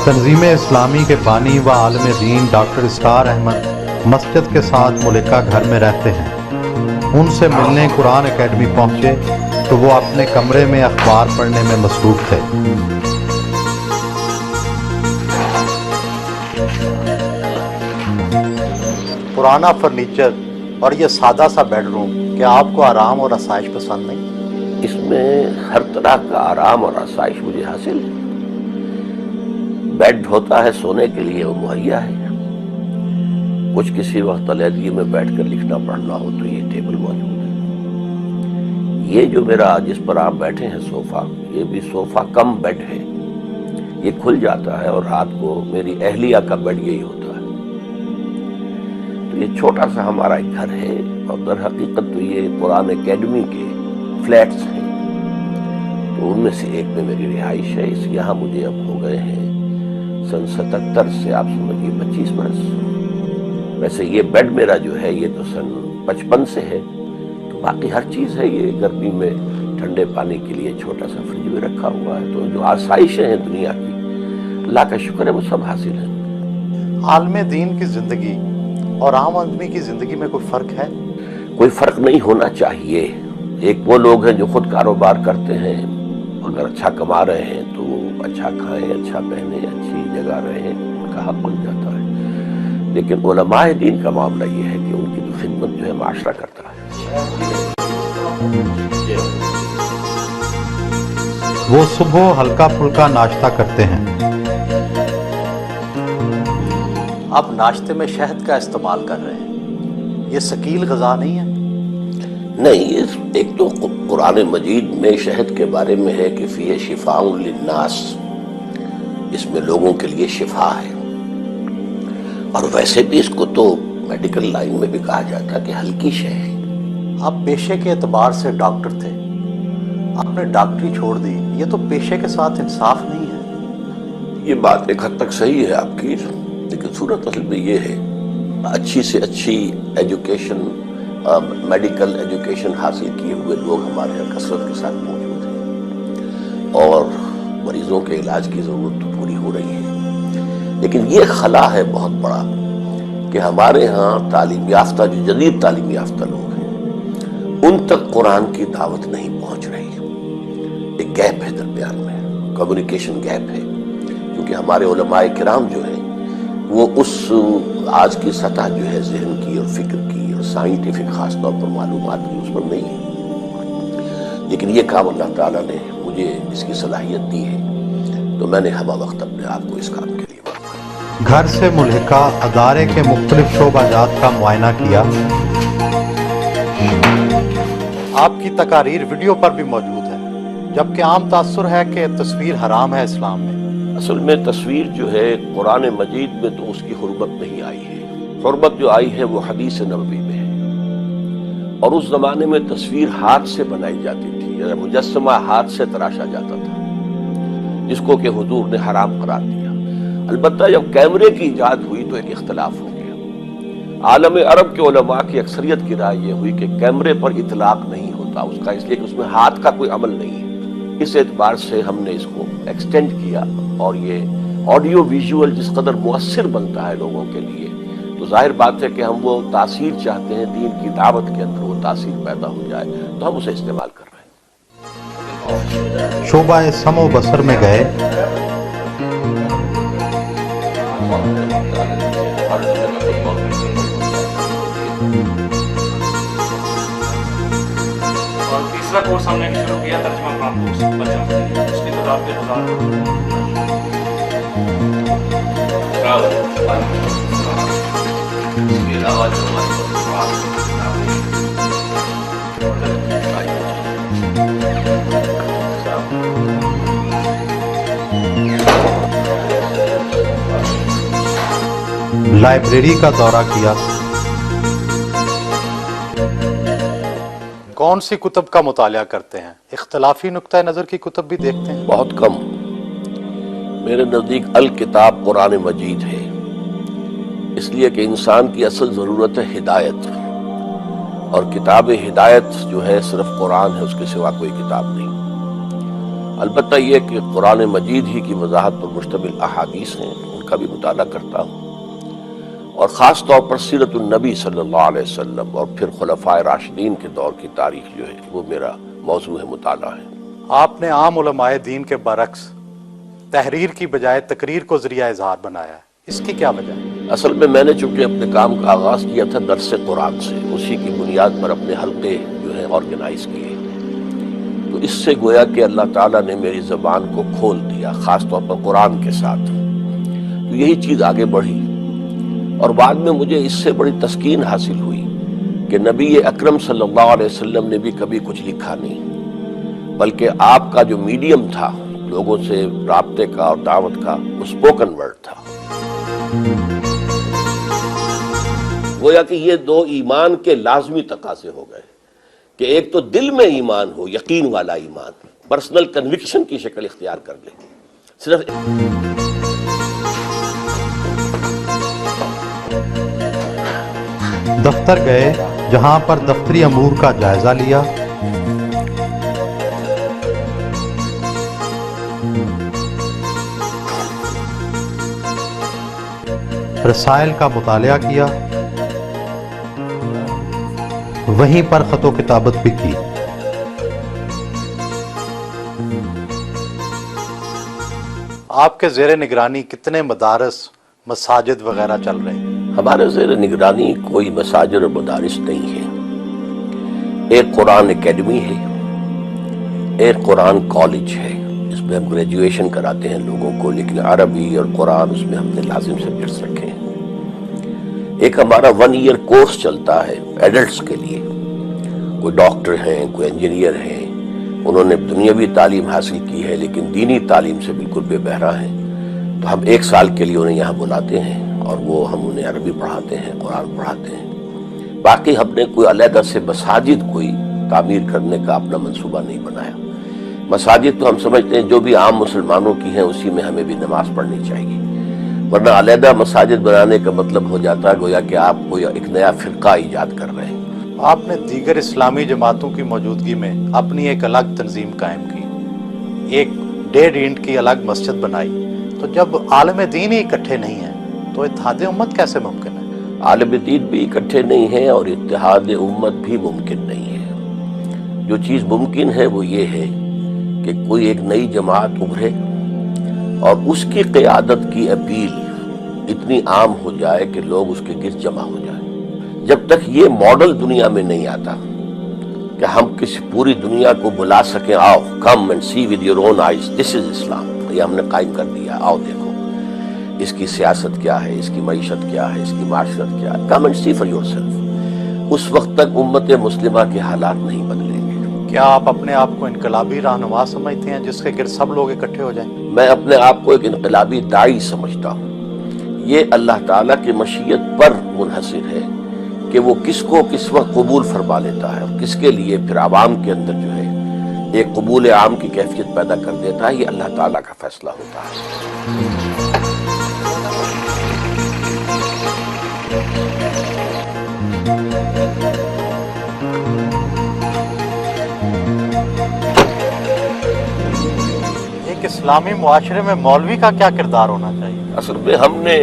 تنظیم اسلامی کے بانی و عالم دین ڈاکٹر اسرار احمد مسجد کے ساتھ ملکہ گھر میں رہتے ہیں۔ ان سے ملنے قرآن اکیڈمی پہنچے تو وہ اپنے کمرے میں اخبار پڑھنے میں مصروف تھے۔ پرانا فرنیچر اور یہ سادہ سا بیڈ روم، کیا آپ کو آرام اور آسائش پسند نہیں؟ اس میں ہر طرح کا آرام اور آسائش مجھے حاصل ہے۔ بیڈ ہوتا ہے سونے کے لیے، وہ مہیا ہے۔ کچھ کسی وقت علیحدگی میں بیٹھ کر لکھنا پڑھنا ہو تو یہ ٹیبل موجود ہے۔ یہ جو میرا جس پر آپ بیٹھے ہیں صوفہ، یہ بھی صوفہ کم بیڈ ہے۔ یہ کھل جاتا ہے اور رات کو میری اہلیہ کا بیڈ یہی ہوتا ہے۔ تو یہ چھوٹا سا ہمارا ایک گھر ہے، اور در حقیقت تو یہ قرآن اکیڈمی کے فلیٹس ہیں، تو ان میں سے ایک میں میری رہائش ہے۔ اس یہاں مجھے اب ہو گئے ہیں سن 77 سے آپ سمجھیے 25 برس۔ ویسے یہ بیڈ میرا جو ہے یہ تو سن 55 سے ہے، تو باقی ہر چیز ہے۔ یہ گرمی میں ٹھنڈے پانی کے لیے چھوٹا سا فریج میں رکھا ہوا ہے۔ تو جو آسائشیں ہیں دنیا کی، اللہ کا شکر ہے وہ سب حاصل ہیں۔ عالم دین کی زندگی اور عام آدمی کی زندگی میں کوئی فرق ہے؟ کوئی فرق نہیں ہونا چاہیے۔ ایک وہ لوگ ہیں جو خود کاروبار کرتے ہیں، اگر اچھا کما رہے ہیں تو وہ اچھا کھائیں، اچھا پہنیں، اچھی جگہ رہیں، ان کا حق بن جاتا ہے۔ لیکن علماء دین کا معاملہ یہ ہے کہ ان کی تو خدمت جو ہے معاشرہ کرتا ہے۔ وہ صبح ہلکا پھلکا ناشتہ کرتے ہیں۔ اب ناشتے میں شہد کا استعمال کر رہے ہیں، یہ ثقیل غذا نہیں ہے؟ نہیں، ایک تو قرآن مجید میں شہد کے بارے میں ہے کہ فیہ شفاء للناس، اس میں لوگوں کے لیے شفا ہے۔ اور ویسے بھی اس کو تو میڈیکل لائن میں بھی کہا جاتا ہے کہ ہلکی شے ہے۔ آپ پیشے کے اعتبار سے ڈاکٹر تھے، آپ نے ڈاکٹری چھوڑ دی، یہ تو پیشے کے ساتھ انصاف نہیں ہے۔ یہ بات ایک حد تک صحیح ہے آپ کی، لیکن صورت اصل میں یہ ہے، اچھی سے اچھی ایجوکیشن، میڈیکل ایجوکیشن حاصل کیے ہوئے لوگ ہمارے یہاں کثرت کے ساتھ موجود ہیں، اور مریضوں کے علاج کی ضرورت تو پوری ہو رہی ہے۔ لیکن یہ خلا ہے بہت بڑا کہ ہمارے ہاں تعلیم یافتہ، جو جدید تعلیم یافتہ لوگ ہیں، ان تک قرآن کی دعوت نہیں پہنچ رہی۔ ایک گیپ ہے درمیان میں، کمیونیکیشن گیپ ہے، کیونکہ ہمارے علماء کرام جو ہیں وہ اس آج کی سطح جو ہے ذہن کی اور فکر کی اور سائنٹیفک خاص طور پر معلومات کی، اس پر نہیں ہے۔ لیکن یہ کام اللہ تعالیٰ نے مجھے اس کی صلاحیت دی ہے، تو میں نے ہمہ وقت اپنے آپ کو اس کام کے لیے وقف۔ گھر سے ملحقہ ادارے کے مختلف شعبہ جات کا معائنہ کیا۔ آپ کی تقاریر ویڈیو پر بھی موجود ہے، جبکہ عام تاثر ہے کہ تصویر حرام ہے اسلام میں۔ اصل میں تصویر جو ہے قرآن مجید میں تو اس کی حرمت نہیں آئی ہے۔ حرمت جو آئی ہے وہ حدیث نبوی میں ہے، اور اس زمانے میں تصویر ہاتھ سے بنائی جاتی تھی، یا مجسمہ ہاتھ سے تراشا جاتا تھا، جس کو کہ حضور نے حرام قرار دیا۔ البتہ جب کیمرے کی ایجاد ہوئی تو ایک اختلاف ہو گیا۔ عالم عرب کے علماء کی اکثریت کی رائے یہ ہوئی کہ کیمرے پر اطلاق نہیں ہوتا اس کا، اس لیے کہ اس میں ہاتھ کا کوئی عمل نہیں ہے۔ اس اعتبار سے ہم نے اس کو ایکسٹینڈ کیا، اور یہ آڈیو ویژول جس قدر مؤثر بنتا ہے لوگوں کے لیے، تو ظاہر بات ہے کہ ہم وہ تاثیر چاہتے ہیں، دین کی دعوت کے اندر وہ تاثیر پیدا ہو جائے، تو ہم اسے استعمال کر رہے ہیں۔ شعبہ سمع و بصر میں گئے، اور تیسرا کورس ہم نے شروع کیا ترجمہ قرآن کورس بچوں کے لیے، اس کی تعداد کے 1000 لائبریری کا دورہ کیا۔ کون سی کتب کا مطالعہ کرتے ہیں؟ اختلافی نقطہ نظر کی کتب بھی دیکھتے ہیں؟ بہت کم۔ میرے نزدیک الکتاب قرآن مجید ہے، اس لیے کہ انسان کی اصل ضرورت ہے ہدایت، اور کتاب ہدایت جو ہے صرف قرآن ہے، اس کے سوا کوئی کتاب نہیں۔ البتہ یہ کہ قرآن مجید ہی کی وضاحت پر مشتمل احادیث ہیں، ان کا بھی مطالعہ کرتا ہوں، اور خاص طور پر سیرت النبی صلی اللہ علیہ وسلم اور پھر خلفائے راشدین کے دور کی تاریخ جو ہے وہ میرا موضوع مطالعہ ہے۔ آپ نے عام علماء دین کے برعکس تحریر کی بجائے تقریر کو ذریعہ اظہار بنایا ہے، اس کی کیا وجہ ہے؟ اصل میں نے چونکہ اپنے کام کا آغاز کیا تھا درس قرآن سے، اسی کی بنیاد پر اپنے حلقے جو ہیں آرگنائز کیے، تو اس سے گویا کہ اللہ تعالیٰ نے میری زبان کو کھول دیا، خاص طور پر قرآن کے ساتھ، تو یہی چیز آگے بڑھی، اور بعد میں مجھے اس سے بڑی تسکین حاصل ہوئی کہ نبی اکرم صلی اللہ علیہ وسلم نے بھی کبھی کچھ لکھا نہیں، بلکہ آپ کا جو میڈیم تھا لوگوں سے رابطے کا اور دعوت کا، وہ اسپوکن ورڈ تھا۔ گویا کہ یہ دو ایمان کے لازمی تقاضے ہو گئے کہ ایک تو دل میں ایمان ہو، یقین والا ایمان، پرسنل کنوکشن کی شکل اختیار کر لے، صرف دفتر گئے جہاں پر دفتری امور کا جائزہ لیا، رسائل کا مطالعہ کیا، وہیں پر خط و کتابت بھی کی۔ آپ کے زیر نگرانی کتنے مدارس، مساجد وغیرہ چل رہے ہیں؟ ہمارے زیر نگرانی کوئی مساجد اور مدارس نہیں ہے، ایک قرآن اکیڈمی ہے، ایک قرآن کالج ہے، اس میں ہم گریجویشن کراتے ہیں لوگوں کو، لیکن عربی اور قرآن اس میں ہم نے لازم سبجیکٹس رکھے ہیں۔ ایک ہمارا 1 ایئر کورس چلتا ہے ایڈلٹس کے لیے، کوئی ڈاکٹر ہیں، کوئی انجینئر ہیں، انہوں نے دنیاوی تعلیم حاصل کی ہے لیکن دینی تعلیم سے بالکل بے بہرا ہیں، تو ہم 1 سال کے لیے انہیں یہاں بلاتے ہیں اور وہ ہم انہیں عربی پڑھاتے ہیں، قرآن پڑھاتے ہیں۔ باقی ہم نے کوئی علیحدہ سے مساجد کوئی تعمیر کرنے کا اپنا منصوبہ نہیں بنایا۔ مساجد تو ہم سمجھتے ہیں جو بھی عام مسلمانوں کی ہیں اسی میں ہمیں بھی نماز پڑھنی چاہیے، ورنہ علیحدہ مساجد بنانے کا مطلب ہو جاتا ہے گویا کہ آپ کوئی ایک نیا فرقہ ایجاد کر رہے ہیں۔ آپ نے دیگر اسلامی جماعتوں کی موجودگی میں اپنی ایک الگ تنظیم قائم کی، ایک 1.5 اینٹ کی الگ مسجد بنائی، تو جب عالم دین ہی اکٹھے نہیں ہیں تو اتحاد امت کیسے ممکن ہے؟ عالم دین بھی اکٹھے نہیں ہیں اور اتحاد امت بھی ممکن نہیں ہے۔ جو چیز ممکن ہے وہ یہ ہے کہ کوئی ایک نئی جماعت ابھرے اور اس کی قیادت کی اپیل اتنی عام ہو جائے کہ لوگ اس کے گرد جمع ہو جائیں۔ جب تک یہ ماڈل دنیا میں نہیں آتا کہ ہم کسی پوری دنیا کو بلا سکیں، آؤ come and see with your own eyes, this is Islam, یہ ہم نے قائم کر دیا، آؤ دیکھو اس کی سیاست کیا ہے، اس کی معیشت کیا ہے، اس کی معاشرت کیا ہے، come and see for yourself, اس وقت تک امت مسلمہ کے حالات نہیں بدلیں گے۔ کیا آپ اپنے آپ کو انقلابی رہنما سمجھتے ہیں جس کے گرد سب لوگ اکٹھے ہو جائیں؟ میں اپنے آپ کو ایک انقلابی داعی سمجھتا ہوں۔ یہ اللہ تعالیٰ کی مشیت پر منحصر ہے کہ وہ کس کو کس وقت قبول فرما لیتا ہے اور کس کے لیے پھر عوام کے اندر جو ہے ایک قبول عام کی کیفیت پیدا کر دیتا ہے، یہ اللہ تعالیٰ کا فیصلہ ہوتا ہے۔ ایک اسلامی معاشرے میں مولوی کا کیا کردار ہونا چاہیے؟ اصل میں ہم نے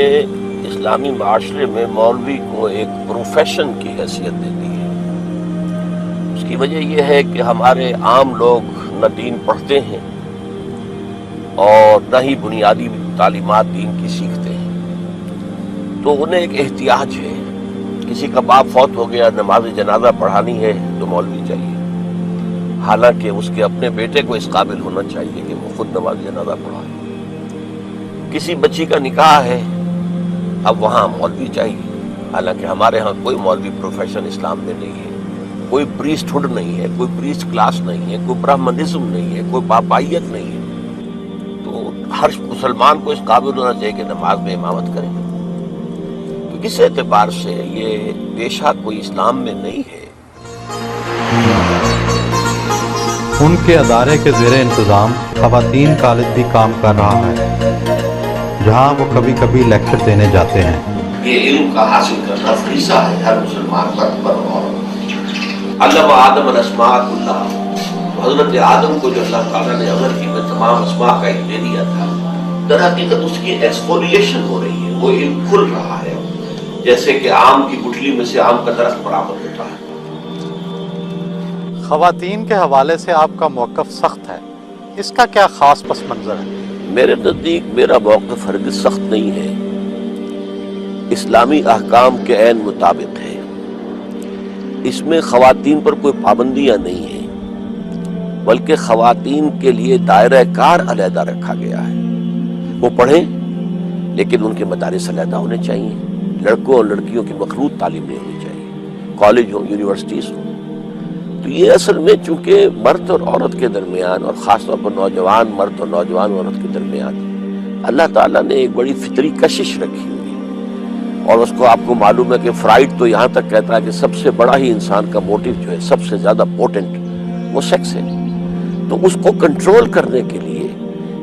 اسلامی معاشرے میں مولوی کو ایک پروفیشن کی حیثیت دے دی ہے۔ اس کی وجہ یہ ہے کہ ہمارے عام لوگ نہ دین پڑھتے ہیں اور نہ ہی بنیادی تعلیمات دین کی سیکھتے ہیں، تو انہیں ایک احتیاج ہے، کسی کا باپ فوت ہو گیا، نماز جنازہ پڑھانی ہے تو مولوی چاہیے، حالانکہ اس کے اپنے بیٹے کو اس قابل ہونا چاہیے کہ وہ خود نماز جنازہ پڑھائے۔ کسی بچی کا نکاح ہے، اب وہاں مولوی چاہیے، حالانکہ ہمارے ہاں کوئی مولوی پروفیشن اسلام میں نہیں ہے، کوئی پریسٹ ہوڈ نہیں ہے، کوئی پریسٹ کلاس نہیں ہے، کوئی برہمنزم نہیں ہے، کوئی پاپائیت نہیں ہے، تو ہر مسلمان کو اس قابل ہونا چاہیے کہ نماز میں امامت کرے۔ تو کس اعتبار سے یہ پیشہ کوئی اسلام میں نہیں ہے۔ ان کے ادارے کے زیر انتظام خواتین کالج بھی کام کر رہا ہے، جہاں وہ کبھی کبھی لیکچر دینے جاتے ہیں۔ یہ علم کا حاصل کرنا فریضہ ہے ہر مسلمان پر اور علم آدم الاسماء کلھا، تو حضرت آدم کو جو اللہ تعالیٰ نے عمل کی میں تمام اسماء کا ایک دے دیا تھا، در حقیقت اس کی ایکسفولیشن ہو رہی ہے، وہ علم کھل رہا ہے، جیسے کہ آم کی گٹھلی میں سے آم کا درخت برآمد ہوتا ہے۔ خواتین کے حوالے سے آپ کا موقف سخت ہے، اس کا کیا خاص پس منظر ہے؟ میرے نزدیک میرا موقف ہرگز سخت نہیں ہے، اسلامی احکام کے عین مطابق ہے۔ اس میں خواتین پر کوئی پابندیاں نہیں ہیں، بلکہ خواتین کے لیے دائرہ کار علیحدہ رکھا گیا ہے۔ وہ پڑھیں لیکن ان کے مدارس علیحدہ ہونے چاہیے، لڑکوں اور لڑکیوں کی مخلوط تعلیم نہیں ہونی چاہیے، کالج ہوں، یونیورسٹیز ہوں۔ تو یہ اصل میں چونکہ مرد اور عورت کے درمیان، اور خاص طور پر نوجوان مرد اور نوجوان عورت کے درمیان اللہ تعالیٰ نے ایک بڑی فطری کشش رکھی ہوئی ہے، اور اس کو آپ کو معلوم ہے کہ فرائڈ تو یہاں تک کہتا ہے کہ سب سے بڑا ہی انسان کا موٹیو جو ہے، سب سے زیادہ پوٹنٹ، وہ سیکس ہے۔ تو اس کو کنٹرول کرنے کے لیے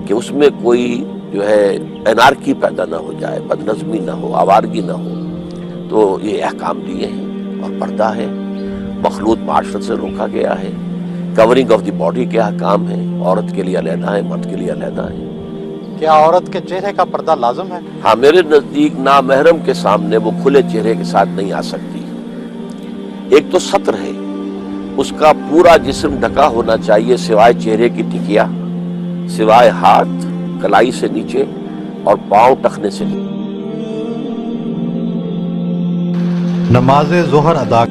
کہ اس میں کوئی جو ہے انارکی پیدا نہ ہو جائے، بدنظمی نہ ہو، آوارگی نہ ہو، تو یہ احکام دیے ہیں، اور پردہ ہے، مخلوط معاشرت سے روکا گیا ہے، کورنگ آف دی باڈی کے احکام ہیں، عورت کے لیے علیحدہ ہے، مرد کے لیے علیحدہ ہے۔ کیا عورت کے چہرے کا پردہ لازم ہے؟ ہاں، میرے نزدیک نامحرم کے سامنے وہ کھلے چہرے کے ساتھ نہیں آ سکتی۔ ایک تو ستر ہے، اس کا پورا جسم ڈھکا ہونا چاہیے سوائے چہرے کی ٹکیا، سوائے ہاتھ کلائی سے نیچے اور پاؤں ٹخنے سے نیچے۔ نماز ظہر ادا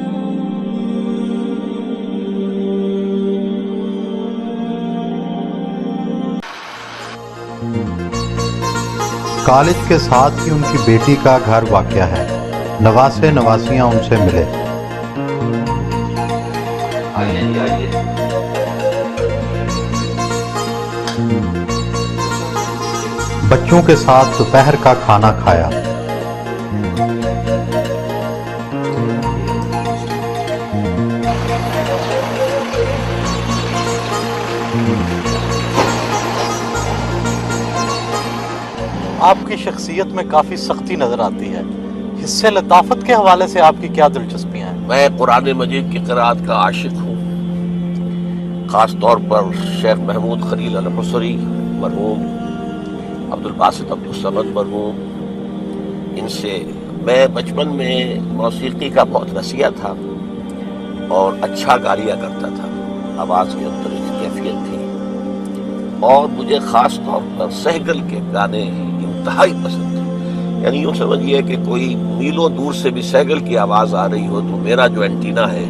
کالج کے ساتھ ہی ان کی بیٹی کا گھر واقع ہے، نواسے نواسیاں ان سے ملے۔ بچوں کے ساتھ دوپہر کا کھانا کھایا۔ آپ کی شخصیت میں کافی سختی نظر آتی ہے، حصے لطافت کے حوالے سے آپ کی کیا دلچسپیاں ہیں؟ میں قرآن مجید کی قرآت کا عاشق ہوں، خاص طور پر شیخ محمود خلیل الحصری مرحوم، عبد الباسط عبد الصمد مرحوم، ان سے میں بچپن میں موسیقی کا بہت رسیا تھا اور اچھا گا لیا کرتا تھا، آواز کے اندر ایک کیفیت تھی، اور مجھے خاص طور پر سہگل کے گانے انتہائی پسند تھے۔ یعنی یوں سمجھیے کہ کوئی میلوں دور سے بھی سہگل کی آواز آ رہی ہو تو میرا جو اینٹینا ہے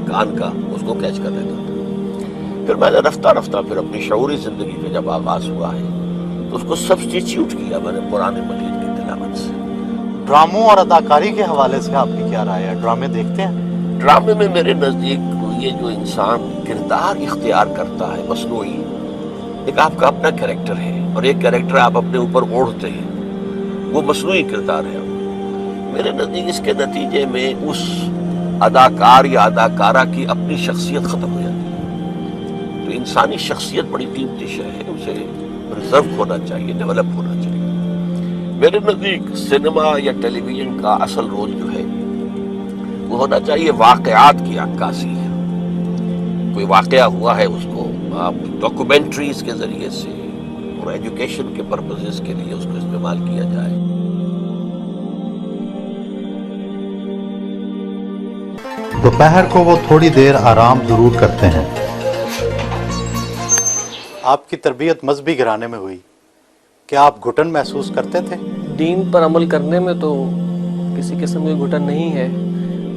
کان کا اس کو کیچ کر لیتا تھا۔ پھر میں نے رفتہ رفتہ پھر اپنی شعوری زندگی کا جب آغاز ہوا ہے تو اس کو سبسٹیچیوٹ کیا میں نے قرآن مجید کی تلاوت سے۔ ڈراموں اور اداکاری کے حوالے سے آپ کی کیا رائے ہے؟ ڈرامے دیکھتے ہیں؟ ڈرامے میں میرے نزدیک یہ جو انسان کردار اختیار کرتا ہے مصنوعی، ایک آپ کا اپنا کریکٹر ہے اور ایک کریکٹر آپ اپنے اوپر اوڑھتے ہیں، وہ مصنوعی کردار ہے۔ میرے نزدیک اس کے نتیجے میں اس اداکار یا اداکارہ کی اپنی شخصیت ختم ہو جاتی ہے۔ تو انسانی شخصیت بڑی قیمتی شے ہے، اسے ریزرو ہونا چاہیے، ڈیولپ ہونا چاہیے۔ میرے نزدیک سینما یا ٹیلی ویژن کا اصل رول جو ہے وہ ہونا چاہیے واقعات کی عکاسی۔ کوئی واقعہ ہوا ہے اس کو آپ ڈاکومنٹریز کے ذریعے سے اور ایجوکیشن کے پرپزز کے لیے اس کو استعمال کیا جائے۔ دوپہر کو وہ تھوڑی دیر آرام ضرور کرتے ہیں۔ آپ کی تربیت مذہبی گھرانے میں ہوئی، کیا آپ گھٹن محسوس کرتے تھے؟ دین پر عمل کرنے میں تو کسی قسم کی گھٹن نہیں ہے،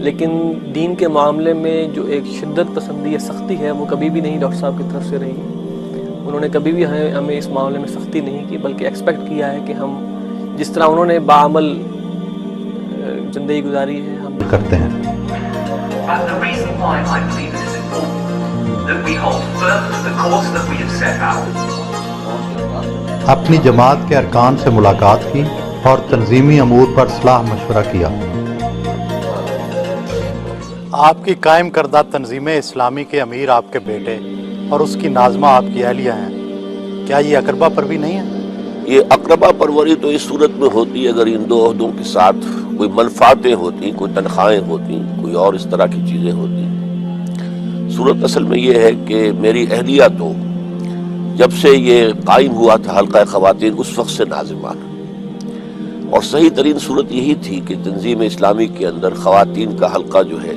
لیکن دین کے معاملے میں جو ایک شدت پسندی یا سختی ہے وہ کبھی بھی نہیں ڈاکٹر صاحب کی طرف سے رہی۔ انہوں نے کبھی بھی ہمیں اس معاملے میں سختی نہیں کی، بلکہ ایکسپیکٹ کیا ہے کہ ہم جس طرح انہوں نے باعمل زندگی گزاری ہے ہم کرتے ہیں۔ And the reason why I believe it is important that we hold firm to the course that we have set out. اپنی جماعت کے ارکان سے ملاقات کی اور تنظیمی امور پر صلاح مشورہ کیا۔ آپ کی قائم کردہ تنظیم اسلامی کے امیر آپ کے بیٹے اور اس کی ناظمہ آپ کی اہلیہ ہیں، کیا یہ اقربا پر بھی نہیں ہے؟ یہ اقربا پروری تو اس صورت میں ہوتی ہے اگر ان دو عہدوں کے ساتھ کوئی منفعتیں ہوتی، کوئی تنخواہیں ہوتی، کوئی اور اس طرح کی چیزیں ہوتی۔ صورت اصل میں یہ ہے کہ میری اہلیہ تو جب سے یہ قائم ہوا تھا حلقہ خواتین اس وقت سے ناظمان، اور صحیح ترین صورت یہی تھی کہ تنظیم اسلامی کے اندر خواتین کا حلقہ جو ہے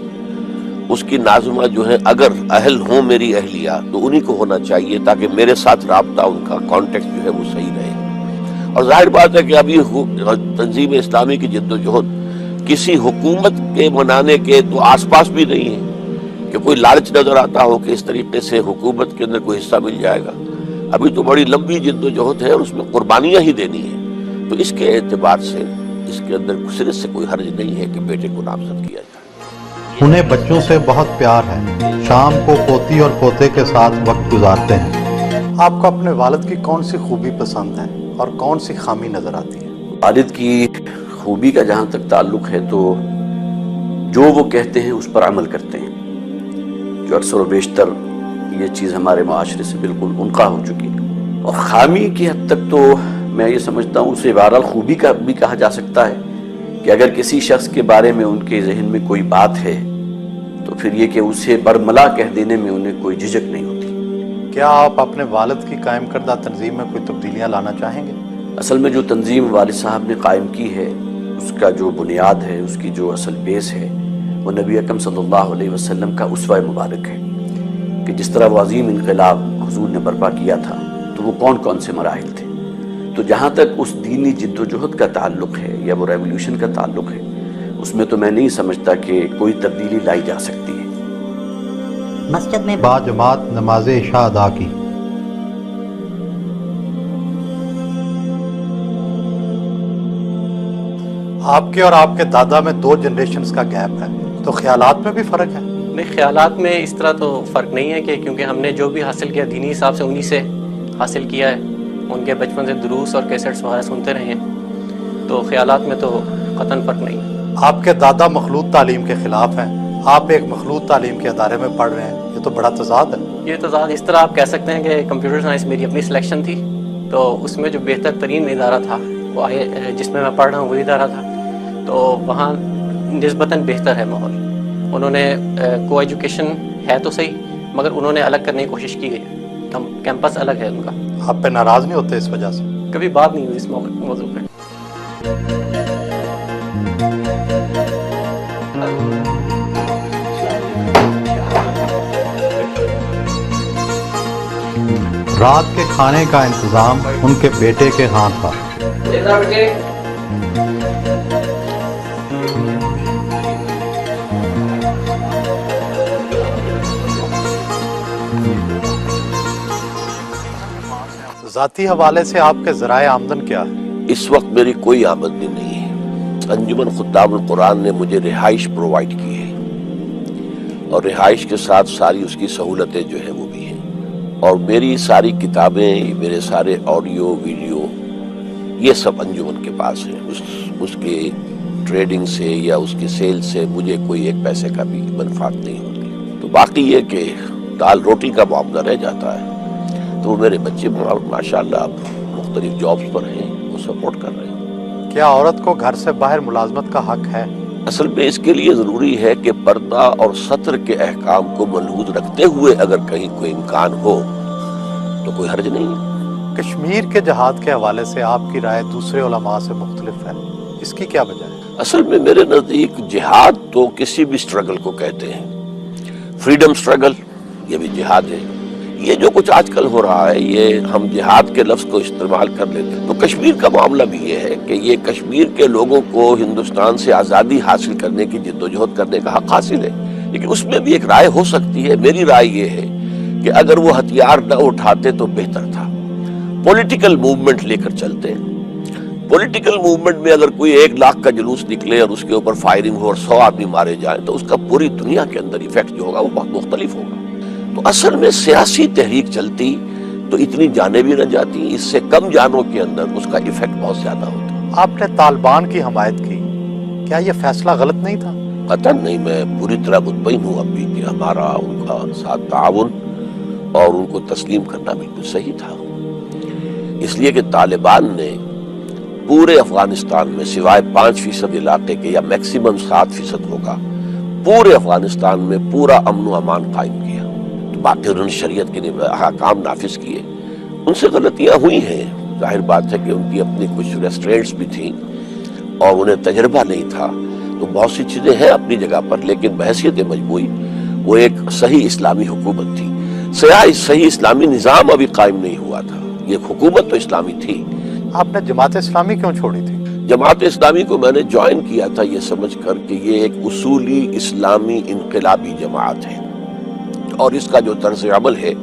اس کی ناظمہ جو ہے اگر اہل ہوں میری اہلیہ تو انہی کو ہونا چاہیے، تاکہ میرے ساتھ رابطہ ان کا کانٹیکٹ جو ہے وہ صحیح رہے۔ اور ظاہر بات ہے کہ ابھی تنظیم اسلامی کی جد و جہد کسی حکومت کے منانے کے تو آس پاس بھی نہیں ہے کہ کوئی لالچ نظر آتا ہو کہ اس طریقے سے حکومت کے اندر کوئی حصہ مل جائے گا۔ ابھی تو بڑی لمبی جد و جہد ہے اور اس میں قربانیاں ہی دینی ہیں، تو اس کے اعتبار سے اس کے اندر صرف سے کوئی حرج نہیں ہے کہ بیٹے کو نامزد کیا جائے۔ انہیں بچوں سے بہت پیار ہے، شام کو پوتی اور پوتے کے ساتھ وقت گزارتے ہیں۔ آپ کو اپنے والد کی کون سی خوبی پسند ہے اور کون سی خامی نظر آتی ہے؟ والد کی خوبی کا جہاں تک تعلق ہے تو جو وہ کہتے ہیں اس پر عمل کرتے ہیں، جو اکثر و بیشتر یہ چیز ہمارے معاشرے سے بالکل انقطاع ہو چکی ہے۔ اور خامی کی حد تک تو میں یہ سمجھتا ہوں اسے بہرحال خوبی کا بھی کہا جا سکتا ہے کہ اگر کسی شخص کے بارے میں ان کے ذہن میں کوئی بات ہے تو پھر یہ کہ اسے برملا کہہ دینے میں انہیں کوئی جھجک نہیں ہوتی۔ کیا آپ اپنے والد کی قائم کردہ تنظیم میں کوئی تبدیلیاں لانا چاہیں گے؟ اصل میں جو تنظیم والد صاحب نے قائم کی ہے اس کا جو بنیاد ہے، اس کی جو اصل بیس ہے، وہ نبی اکرم صلی اللہ علیہ وسلم کا اسوہ مبارک ہے کہ جس طرح وہ عظیم انقلاب حضور نے برپا کیا تھا تو وہ کون کون سے مراحل تھے۔ تو جہاں تک اس دینی جد و جہد کا تعلق ہے یا وہ ریولیوشن کا تعلق ہے، اس میں تو میں نہیں سمجھتا کہ کوئی تبدیلی لائی جا سکتی ہے۔ مسجد میں باجماعت نماز عشاء ادا کی۔ آپ کے اور آپ کے دادا میں 2 جنریشنز کا گیپ ہے، تو خیالات میں بھی فرق ہے؟ نہیں، خیالات میں اس طرح تو فرق نہیں ہے کہ کیونکہ ہم نے جو بھی حاصل کیا دینی حساب سے انہی سے حاصل کیا ہے، ان کے بچپن سے دروس اور کیسٹس وغیرہ سنتے رہے ہیں، تو خیالات میں تو قطعاً فرق نہیں ہے۔ آپ کے دادا مخلوط تعلیم کے خلاف ہیں، آپ ایک مخلوط تعلیم کے ادارے میں پڑھ رہے ہیں، یہ تو بڑا تضاد ہے۔ یہ تضاد اس طرح آپ کہہ سکتے ہیں کہ کمپیوٹر سائنس میری اپنی سلیکشن تھی، تو اس میں جو بہتر ترین ادارہ تھا وہ جس میں پڑھ رہا ہوں وہی ادارہ تھا، تو وہاں نسبتاً بہتر ہے ماحول۔ انہوں نے کو ایجوکیشن ہے تو صحیح، مگر انہوں نے الگ کرنے کی کوشش کی گئی، کیمپس الگ ہے ان کا۔ آپ پہ ناراض نہیں ہوتے اس وجہ سے؟ کبھی بات نہیں ہوئی اس موضوع پہ۔ رات کے کھانے کا انتظام ان کے بیٹے کے ہاتھ تھا۔ ذاتی حوالے سے آپ کے ذرائع آمدن کیا ہے؟ اس وقت میری کوئی آمدنی نہیں ہے۔ انجمن خدام القرآن نے مجھے رہائش پرووائڈ کی ہے، اور رہائش کے ساتھ ساری اس کی سہولتیں جو ہیں وہ بھی ہیں، اور میری ساری کتابیں، میرے سارے آڈیو ویڈیو یہ سب انجمن کے پاس ہیں۔ اس کے ٹریڈنگ سے یا اس کی سیل سے مجھے کوئی ایک پیسے کا بھی منفعت نہیں ہوتی۔ تو باقی یہ کہ دال روٹی کا معاملہ رہ جاتا ہے، تو میرے بچے ماشاءاللہ اب مختلف جابز پر ہیں، وہ سپورٹ کر رہے ہیں۔ کیا عورت کو گھر سے باہر ملازمت کا حق ہے؟ اصل میں اس کے لیے ضروری ہے کہ پردہ اور ستر کے احکام کو ملحوظ رکھتے ہوئے اگر کہیں کوئی امکان ہو تو کوئی حرج نہیں ہے۔ کشمیر کے جہاد کے حوالے سے آپ کی رائے دوسرے علماء سے مختلف ہے، اس کی کیا وجہ ہے؟ اصل میں میرے نزدیک جہاد تو کسی بھی سٹرگل کو کہتے ہیں، فریڈم سٹرگل یہ بھی جہاد ہے۔ یہ جو کچھ آج کل ہو رہا ہے یہ ہم جہاد کے لفظ کو استعمال کر لیتے ہیں، تو کشمیر کا معاملہ بھی یہ ہے کہ یہ کشمیر کے لوگوں کو ہندوستان سے آزادی حاصل کرنے کی جدوجہد کرنے کا حق حاصل ہے، لیکن اس میں بھی ایک رائے ہو سکتی ہے۔ میری رائے یہ ہے کہ اگر وہ ہتھیار نہ اٹھاتے تو بہتر تھا، پولیٹیکل موومنٹ لے کر چلتے ہیں۔ پولیٹیکل موومنٹ میں اگر کوئی 1 لاکھ کا جلوس نکلے اور اس کے اوپر فائرنگ ہو اور 100 آدمی مارے جائیں تو اس کا پوری دنیا کے اندر ایفیکٹ جو ہوگا وہ بہت مختلف ہوگا۔ تو اصل میں سیاسی تحریک چلتی تو اتنی جانیں بھی نہ جاتی، اس سے کم جانوں کے اندر اس کا ایفیکٹ بہت زیادہ ہوتا۔ آپ نے طالبان کی حمایت کی، کیا یہ فیصلہ غلط نہیں تھا؟ قطعاً نہیں، میں پوری طرح مطمئن ہوں اب بھی کہ ہمارا ان کا ساتھ تعاون اور ان کو تسلیم کرنا بالکل صحیح تھا، اس لیے کہ طالبان نے پورے افغانستان میں سوائے 5% علاقے کے یا میکسیمم 7% ہوگا، پورے افغانستان میں پورا امن و امان قائم کیا۔ باقی انہوں نے شریعت کے احکام نافذ کیے، ان سے غلطیاں ہوئی ہیں، ظاہر بات ہے کہ ان کی اپنی کچھ ریسٹورینٹس بھی تھیں اور انہیں تجربہ نہیں تھا، تو بہت سی چیزیں ہیں اپنی جگہ پر، لیکن بحیثیت مجموعی وہ ایک صحیح اسلامی حکومت تھی۔ صحیح اسلامی نظام ابھی قائم نہیں ہوا تھا، یہ حکومت تو اسلامی تھی۔ آپ نے جماعت اسلامی کیوں چھوڑی تھی؟ جماعت اسلامی کو میں نے جوائن کیا تھا یہ سمجھ کر کہ یہ ایک اصولی اسلامی انقلابی جماعت ہے اور اس کا جو طرز عمل ہے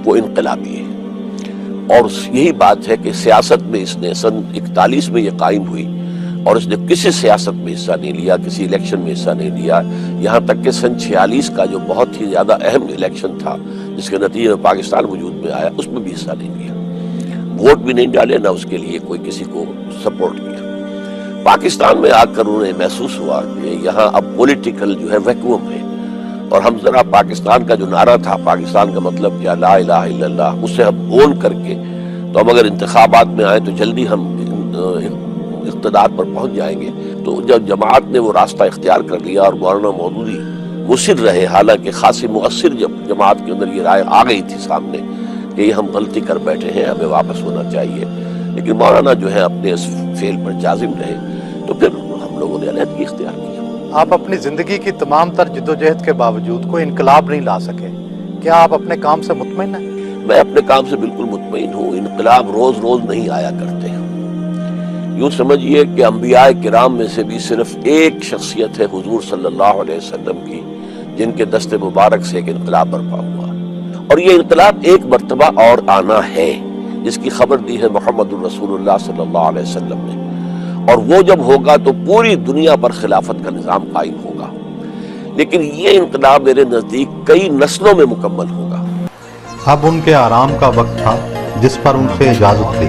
وہ انقلابی ہے، اور یہی بات ہے کہ سیاست میں اس نے سن 41 میں یہ قائم ہوئی اور اس نے کسی سیاست میں حصہ نہیں لیا، کسی الیکشن میں حصہ نہیں لیا، یہاں تک کہ سن 46 کا جو بہت ہی زیادہ اہم الیکشن تھا جس کے نتیجے میں پاکستان وجود میں آیا، اس میں بھی حصہ نہیں لیا، ووٹ بھی نہیں ڈالے، نہ اس کے لیے کوئی کسی کو سپورٹ کیا۔ پاکستان میں آ کر انہیں محسوس ہوا کہ یہاں اب پولیٹیکل جو ہے ویکوم ہے، اور ہم ذرا پاکستان کا جو نعرہ تھا، پاکستان کا مطلب کیا، لا الہ الا اللہ، اسے ہم اون کر کے تو ہم اگر انتخابات میں آئیں تو جلدی ہم اقتدار پر پہنچ جائیں گے۔ تو جب جماعت نے وہ راستہ اختیار کر لیا اور مولانا مودودی مصر رہے، حالانکہ خاصی مؤثر جب جماعت کے اندر یہ رائے آ گئی تھی سامنے کہ یہ ہم غلطی کر بیٹھے ہیں، ہمیں واپس ہونا چاہیے، لیکن مولانا جو ہے اپنے اس فعل پر جازم رہے، تو پھر ہم لوگوں نے علیحدگی اختیار کی۔ آپ اپنی زندگی کی تمام تر جدوجہد کے باوجود کوئی انقلاب نہیں لا سکے، کیا آپ اپنے کام سے مطمئن ہیں؟ میں اپنے کام سے بالکل مطمئن ہوں، انقلاب روز روز نہیں آیا کرتے ہیں، یوں سمجھیے کہ انبیاء کرام میں سے بھی صرف ایک شخصیت ہے حضور صلی اللہ علیہ وسلم کی جن کے دست مبارک سے ایک انقلاب برپا ہوا، اور یہ انقلاب ایک مرتبہ اور آنا ہے جس کی خبر دی ہے محمد الرسول اللہ صلی اللہ علیہ وسلم نے، اور وہ جب ہوگا تو پوری دنیا پر خلافت کا نظام قائم ہوگا، لیکن یہ انقلاب میرے نزدیک کئی نسلوں میں مکمل ہوگا۔ اب ان کے آرام کا وقت تھا جس پر ان سے اجازت لی۔